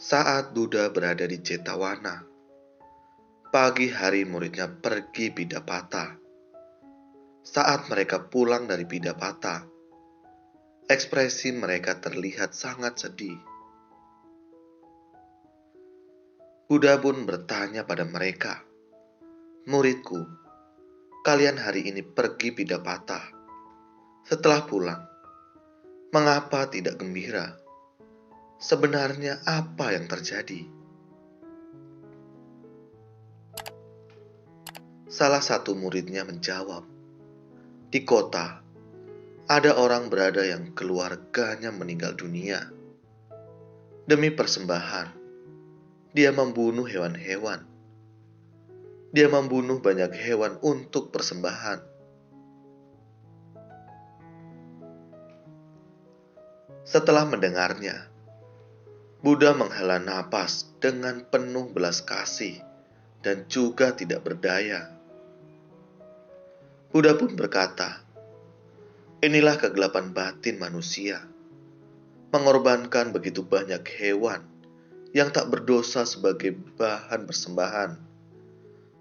Saat Buddha berada di Cetawana, pagi hari muridnya pergi Pidapata. Saat mereka pulang dari Pidapata, ekspresi mereka terlihat sangat sedih. Buddha pun bertanya pada mereka, "Muridku, kalian hari ini pergi Pidapata. Setelah pulang, mengapa tidak gembira? Sebenarnya apa yang terjadi?" Salah satu muridnya menjawab, "Di kota, ada orang berada yang keluarganya meninggal dunia. Demi persembahan, dia membunuh hewan-hewan. Dia membunuh banyak hewan untuk persembahan. Setelah mendengarnya, Buddha menghela napas dengan penuh belas kasih dan juga tidak berdaya. Buddha pun berkata, "Inilah kegelapan batin manusia, mengorbankan begitu banyak hewan yang tak berdosa sebagai bahan persembahan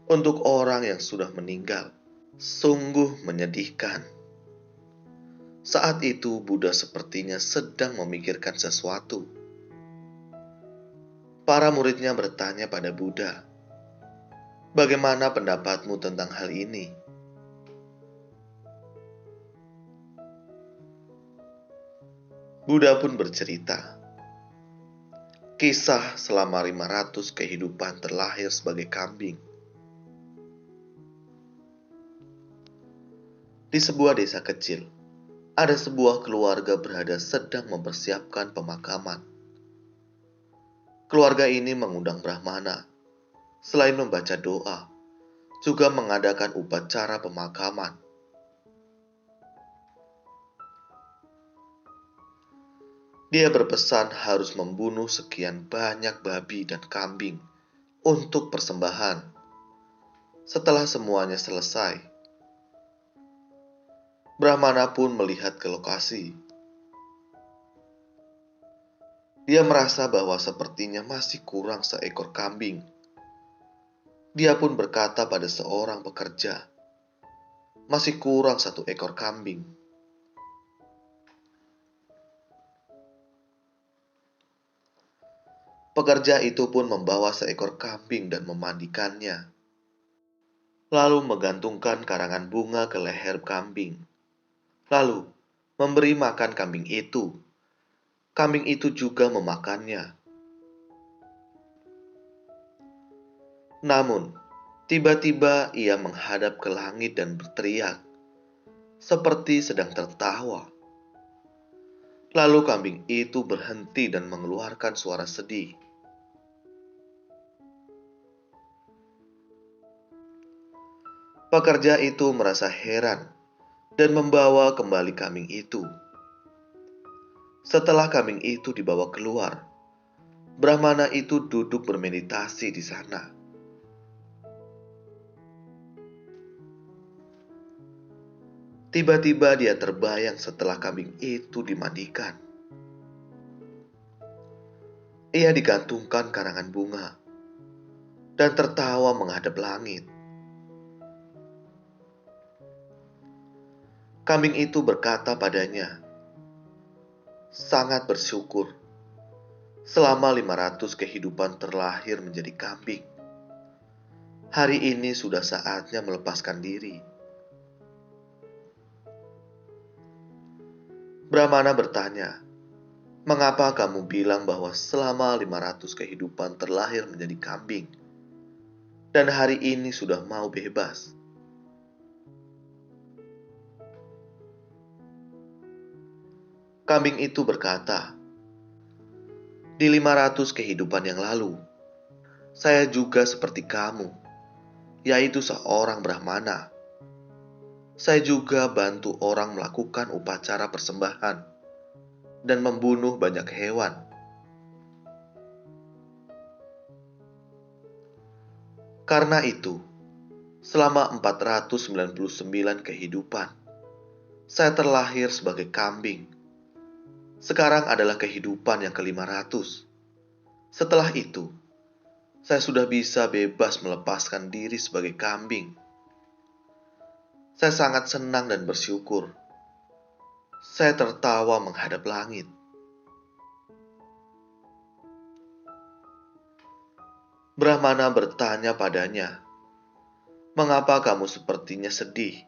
untuk orang yang sudah meninggal. Sungguh menyedihkan." Saat itu Buddha sepertinya sedang memikirkan sesuatu. Para muridnya bertanya pada Buddha, "Bagaimana pendapatmu tentang hal ini?" Buddha pun bercerita, kisah selama 500 kehidupan terlahir sebagai kambing. Di sebuah desa kecil, ada sebuah keluarga berada sedang mempersiapkan pemakaman. Keluarga ini mengundang Brahmana. Selain membaca doa, juga mengadakan upacara pemakaman. Dia berpesan harus membunuh sekian banyak babi dan kambing untuk persembahan. Setelah semuanya selesai, Brahmana pun melihat ke lokasi. Dia merasa bahwa sepertinya masih kurang seekor kambing. Dia pun berkata pada seorang pekerja, "Masih kurang 1 ekor kambing." Pekerja itu pun membawa seekor kambing dan memandikannya, lalu menggantungkan karangan bunga ke leher kambing, lalu memberi makan kambing itu. Kambing itu juga memakannya. Namun, tiba-tiba ia menghadap ke langit dan berteriak, seperti sedang tertawa. Lalu kambing itu berhenti dan mengeluarkan suara sedih. Pekerja itu merasa heran dan membawa kembali kambing itu. Setelah kambing itu dibawa keluar, Brahmana itu duduk bermeditasi di sana. Tiba-tiba dia terbayang setelah kambing itu dimandikan. Ia digantungkan karangan bunga dan tertawa menghadap langit. Kambing itu berkata padanya, "Sangat bersyukur. Selama 500 kehidupan terlahir menjadi kambing. Hari ini sudah saatnya melepaskan diri." Brahmana bertanya, "Mengapa kamu bilang bahwa selama 500 kehidupan terlahir menjadi kambing, dan hari ini sudah mau bebas?" Kambing itu berkata, "Di 500 kehidupan yang lalu, saya juga seperti kamu, yaitu seorang Brahmana. Saya juga bantu orang melakukan upacara persembahan dan membunuh banyak hewan. Karena itu, selama 499 kehidupan, saya terlahir sebagai kambing. Sekarang adalah kehidupan yang ke-500. Setelah itu, saya sudah bisa bebas melepaskan diri sebagai kambing. Saya sangat senang dan bersyukur. Saya tertawa menghadap langit. Brahmana bertanya padanya, "Mengapa kamu sepertinya sedih?"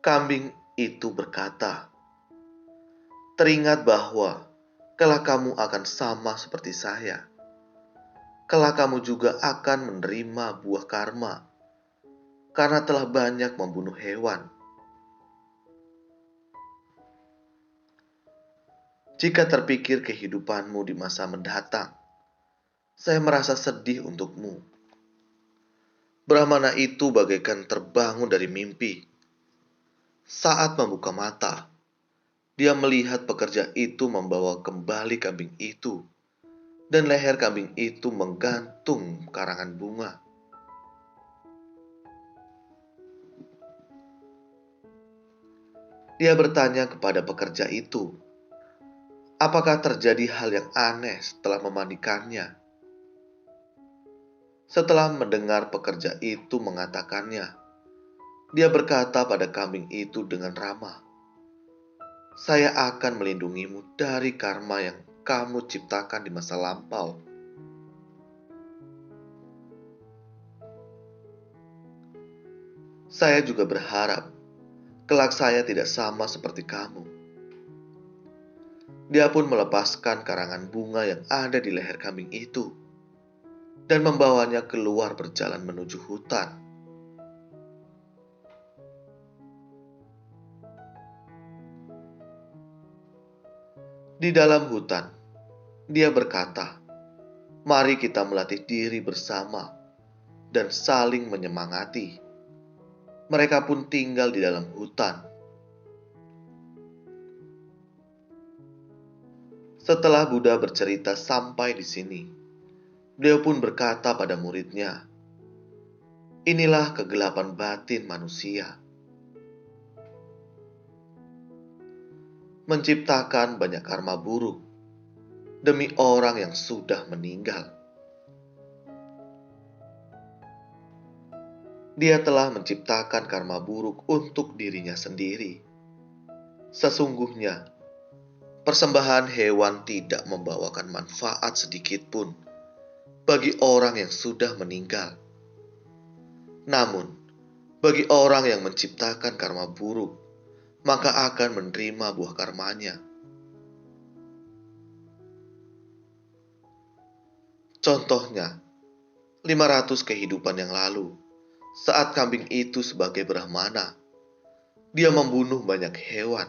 Kambing itu berkata, "Teringat bahwa kelak kamu akan sama seperti saya. Kelak kamu juga akan menerima buah karma karena telah banyak membunuh hewan. Jika terpikir kehidupanmu di masa mendatang, saya merasa sedih untukmu." Brahmana itu bagaikan terbangun dari mimpi. Saat membuka mata, dia melihat pekerja itu membawa kembali kambing itu, dan leher kambing itu menggantung karangan bunga. Dia bertanya kepada pekerja itu, apakah terjadi hal yang aneh setelah memandikannya. Setelah mendengar pekerja itu mengatakannya, dia berkata pada kambing itu dengan ramah, "Saya akan melindungimu dari karma yang kamu ciptakan di masa lampau." Saya juga berharap kelak saya tidak sama seperti kamu. Dia pun melepaskan karangan bunga yang ada di leher kambing itu dan membawanya keluar berjalan menuju hutan. Di dalam hutan, dia berkata, "Mari kita melatih diri bersama dan saling menyemangati." Mereka pun tinggal di dalam hutan. Setelah Buddha bercerita sampai di sini, beliau pun berkata pada muridnya, "Inilah kegelapan batin manusia. Menciptakan banyak karma buruk demi orang yang sudah meninggal. Dia telah menciptakan karma buruk untuk dirinya sendiri. Sesungguhnya, persembahan hewan tidak membawakan manfaat sedikit pun bagi orang yang sudah meninggal. Namun, bagi orang yang menciptakan karma buruk, maka akan menerima buah karmanya." Contohnya, 500 kehidupan yang lalu, saat kambing itu sebagai Brahmana, dia membunuh banyak hewan.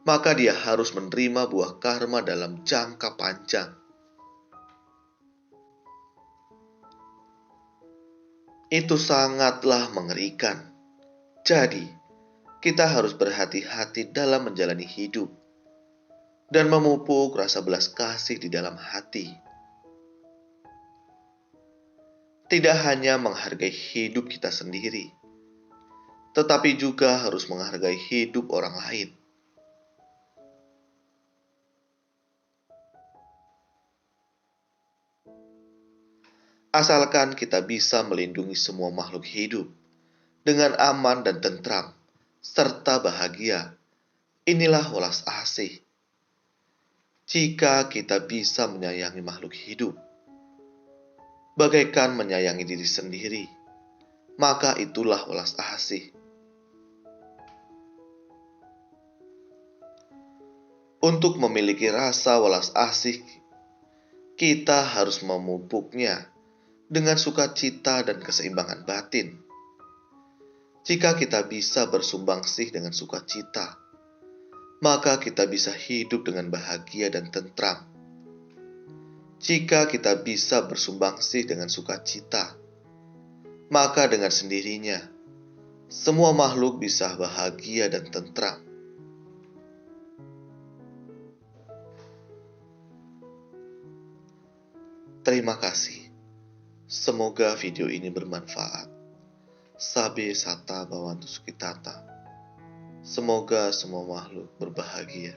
Maka dia harus menerima buah karma dalam jangka panjang. Itu sangatlah mengerikan. Jadi, kita harus berhati-hati dalam menjalani hidup dan memupuk rasa belas kasih di dalam hati. Tidak hanya menghargai hidup kita sendiri, tetapi juga harus menghargai hidup orang lain. Asalkan kita bisa melindungi semua makhluk hidup dengan aman dan tentram, serta bahagia, inilah welas asih. Jika kita bisa menyayangi makhluk hidup, bagaikan menyayangi diri sendiri, maka itulah welas asih. Untuk memiliki rasa welas asih, kita harus memupuknya dengan sukacita dan keseimbangan batin. Jika kita bisa bersumbangsih dengan sukacita, maka kita bisa hidup dengan bahagia dan tentram. Jika kita bisa bersumbangsih dengan sukacita, maka dengan sendirinya semua makhluk bisa bahagia dan tentram. Terima kasih. Semoga video ini bermanfaat. Sabe sata bawantu sukitata. Semoga semua makhluk berbahagia.